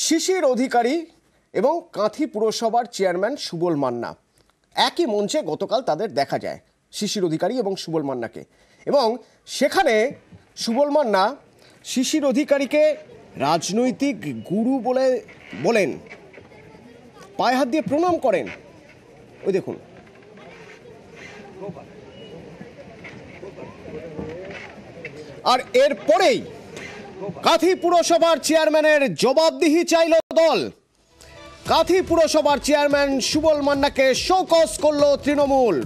শিশির অধিকারী এবং কাঁথি পুরসভার চেয়ারম্যান সুবল মান্না একই মঞ্চে গতকাল তাদের দেখা যায়, শিশির অধিকারী এবং সুবল মান্নাকে। এবং সেখানে সুবল মান্না শিশির অধিকারীকে রাজনৈতিক গুরু বলেন, পায়ে হাত দিয়ে প্রণাম করেন। ওই দেখুন, আর এরপরেই কাঁথি পুরসভার চেয়ারম্যানের জবাবদিহি চাইল দল। কাঁথি পুরসভার চেয়ারম্যান সুবল মান্নাকে শোকজ করল তৃণমূল।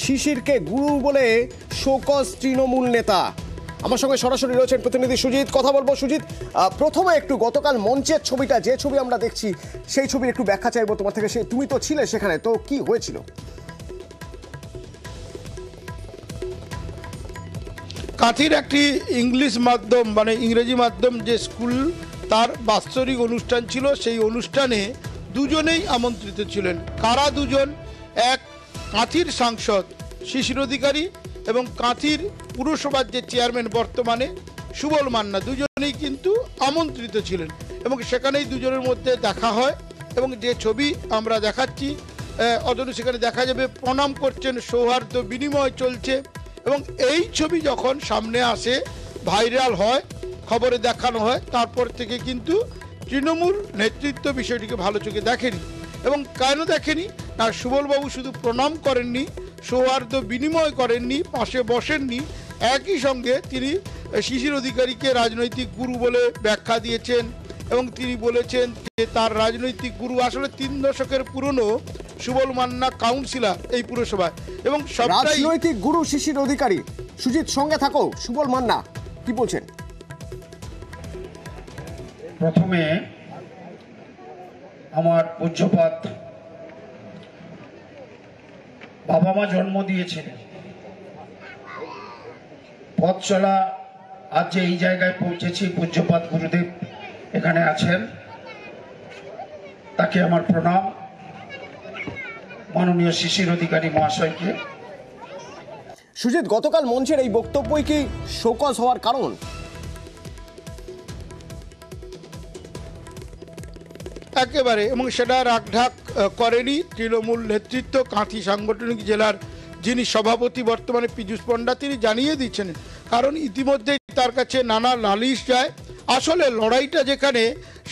শিশিরকে গুরু বলে শোকজ তৃণমূল নেতা। আমার সঙ্গে সরাসরি রয়েছেন প্রতিনিধি সুজিত, কথা বলবো। সুজিত, প্রথমে একটু গতকাল মঞ্চের ছবিটা, যে ছবি আমরা দেখছি সেই ছবির একটু ব্যাখ্যা চাইবো তোমার থেকে। তুমি তো ছিলে সেখানে, তো কি হয়েছিল? কাঁথির একটি ইংলিশ মাধ্যম মানে ইংরেজি মাধ্যম যে স্কুল, তার বাৎসরিক অনুষ্ঠান ছিল। সেই অনুষ্ঠানে দুজনেই আমন্ত্রিত ছিলেন। কারা দুজন? এক কাঁথির সাংসদ শিশির অধিকারী এবং কাঁথির পুরসভার যে চেয়ারম্যান বর্তমানে সুবল মান্না, দুজনেই কিন্তু আমন্ত্রিত ছিলেন এবং সেখানেই দুজনের মধ্যে দেখা হয়। এবং যে ছবি আমরা দেখাচ্ছি অদূরে সেখানে দেখা যাবে প্রণাম করছেন, সৌহার্দ্য বিনিময় চলছে। এবং এই ছবি যখন সামনে আসে, ভাইরাল হয়, খবরে দেখানো হয়, তারপর থেকে কিন্তু তৃণমূল নেতৃত্ব বিষয়টিকে ভালো চোখে দেখেনি। এবং কেন দেখেনি? না, সুবলবাবু শুধু প্রণাম করেননি, সৌহার্দ্য বিনিময় করেননি, পাশে বসেননি, একই সঙ্গে তিনি শিশির অধিকারীকে রাজনৈতিক গুরু বলে ব্যাখ্যা দিয়েছেন। এবং তিনি বলেছেন যে তার রাজনৈতিক গুরু আসলে 3 দশকের পুরনো সুবল মান্না কাউন্সিলর এই পুরসভায়। এবং রাজনৈতিক গুরু শিশির অধিকারী। সুজিত, সঙ্গে থাকো। সুবল মান্না কি বলছেন? প্রথমে আমার পূজ্যপাত বাবা মা জন্ম দিয়েছিলেন, পথ চলা আজ যে এই জায়গায় পৌঁছেছি, পূজ্যপাত গুরুদেব এখানে আছেন, তাকে আমার প্রণাম। মাননীয় শিশির অধিকারী মহাশয়কে। সুজিত, গতকাল মঞ্চের এই বক্তব্যই কি শোকজ হওয়ার কারণ? একেবারে, এবং সেটা রাগঢাক করেনি তৃণমূল নেতৃত্ব। কাঁথি সাংগঠনিক জেলার যিনি সভাপতি বর্তমানে পীযূষ পণ্ডা, তিনি জানিয়ে দিচ্ছেন, কারণ ইতিমধ্যেই তার কাছে নানা নালিশ যায়। আসলে লড়াইটা যেখানে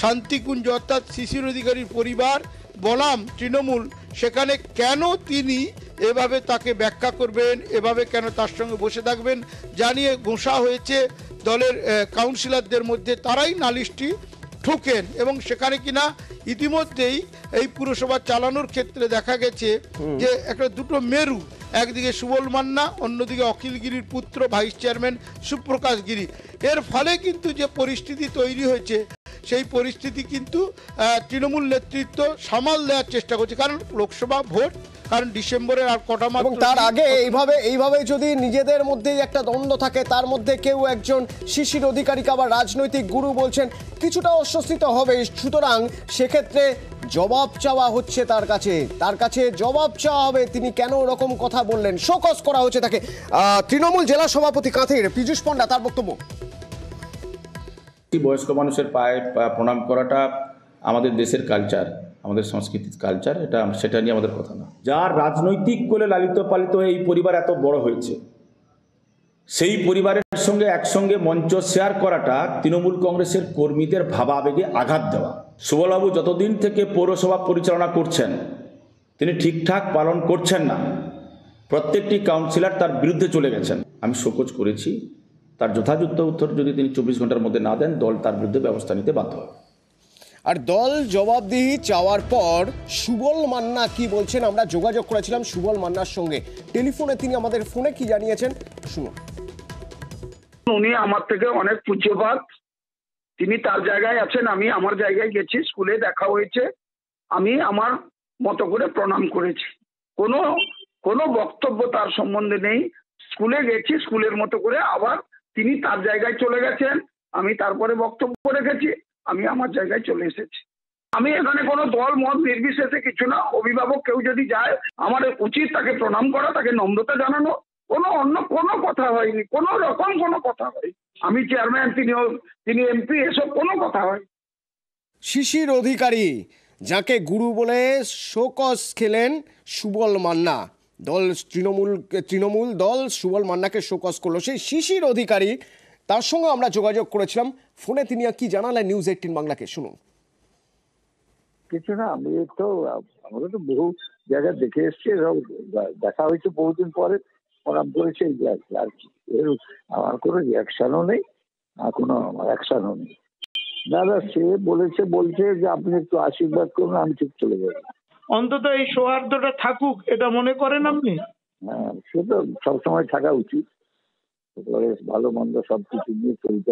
শান্তিকুঞ্জ অর্থাৎ শিশির অধিকারীর পরিবার বনাম তৃণমূল, সেখানে কেন তিনি এভাবে তাকে ব্যাখ্যা করবেন, এভাবে কেন তার সঙ্গে বসে থাকবেন, জানিয়ে ঘোষা হয়েছে দলের কাউন্সিলরদের মধ্যে, তারাই নালিশটি ঠোকেন। এবং সেখানে কিনা ইতিমধ্যেই এই পুরসভা চালানোর ক্ষেত্রে দেখা গেছে যে একটা দুটো মেরু, একদিকে সুবল মান্না, অন্যদিকে অখিল গিরির পুত্র ভাইস চেয়ারম্যান সুপ্রকাশ গিরি। এর ফলে কিন্তু যে পরিস্থিতি তৈরি হয়েছে, সেই পরিস্থিতি কিন্তু তৃণমূল নেতৃত্ব সামাল দেওয়ার চেষ্টা করছে। কারণ লোকসভা ভোট, কারণ ডিসেম্বরের আর কটা মাস, এবং তার আগে এইভাবে যদি নিজেদের মধ্যেই একটা দ্বন্দ্ব থাকে, তার মধ্যে কেউ একজন শিশির অধিকারীকে আবার রাজনৈতিক গুরু বলছেন, কিছুটা অস্বস্তি তো হবে। সুতরাং সেক্ষেত্রে জবাব চাওয়া হচ্ছে তার কাছে জবাব চাওয়া হবে, তিনি কেন ওরকম কথা বললেন, শোকজ করা হচ্ছে তাকে। তৃণমূল জেলা সভাপতি কাঁথির পীযূষ পণ্ডা, তার বক্তব্য। বয়স্ক মানুষের পায়ে প্রণাম করাটা আমাদের দেশের কালচার, আমাদের সংস্কৃতির কালচার, সেটা নিয়ে আমাদের কথা না। যার রাজনৈতিক কোলে লালিত পালিত হয়ে এই পরিবার এত বড় হয়েছে, সেই পরিবারের সঙ্গে একসঙ্গে মঞ্চ শেয়ার করাটা তৃণমূল কংগ্রেসের কর্মীদের ভাবাবেগে আঘাত দেওয়া। সুবলবাবু যতদিন থেকে পৌরসভা পরিচালনা করছেন, তিনি ঠিকঠাক পালন করছেন না। প্রত্যেকটি কাউন্সিলর তার বিরুদ্ধে চলে গেছেন। আমি শোকজ করেছি, তার যথাযথ উত্তর যদি তিনি 24 ঘন্টার মধ্যে না দেন, দল তার বিরুদ্ধে ব্যবস্থা নিতে বাধ্য হবে। আর দল জবাবদিহি চাওয়ার পর সুবল মান্না কি বলছেন, আমরা যোগাযোগ করেছিলাম সুবল মান্নার সঙ্গে টেলিফোনে। তিনি আমাদের ফোনে কি জানিয়েছেন শুনুন। উনি আমার থেকে অনেক পূজ্যপাত, তিনি তার জায়গায় আছেন, আমি আমার জায়গায় গেছি, স্কুলে দেখা হয়েছে, আমি আমার মতো করে প্রণাম করেছি। কোনো বক্তব্য তার সম্বন্ধে নেই। স্কুলে গেছি, স্কুলের মতো করে, আবার তিনি তার জায়গায় চলে গেছেন, আমি তারপরে বক্তব্য রেখেছি, আমি আমার জায়গায় চলে এসেছি। আমি এখানে কোনো দল মত নির্বিশেষে কিছু না। অভিভাবক কেউ যদি যায়, আমার উচিত তাকে প্রণাম করা, তাকে নম্রতা জানানো। অন্য কোনো কথা হয়নি, কোনো রকম কোনো কথা হয়নি। আমি চেয়ারম্যান, তিনি এমপি, এসব কোনো কথা হয়নি। শিশির অধিকারী, যাকে গুরু বলে শোকজ খেলেন সুবল মান্না। তৃণমূল দল সুবল মান্নাকে শোকজ করলো। সেই শিশির অধিকারী, তার সঙ্গে আমরা যোগাযোগ করেছিলাম ফোনে। তিনি কি জানালেন নিউজ 18 বাংলাকে, শুনুন। কিছু না, আমরা তো বহু জায়গায় দেখে এসছি, দেখা হয়েছে বহুদিন পরে, প্রণাম করেছে, আর কি। আমার কোনো রিয়াকশনও নেই, আর কোনো অ্যাকশনও নেই। দাদা সে বলছে যে আপনি একটু আশীর্বাদ করুন, আমি ঠিক চলে যাবো। অন্তত এই সৌহার্দ্যটা থাকুক, এটা মনে করেন আপনি? হ্যাঁ, সে তো সবসময় থাকা উচিত। ভালো মন্দ সবকিছু নিয়ে চলতে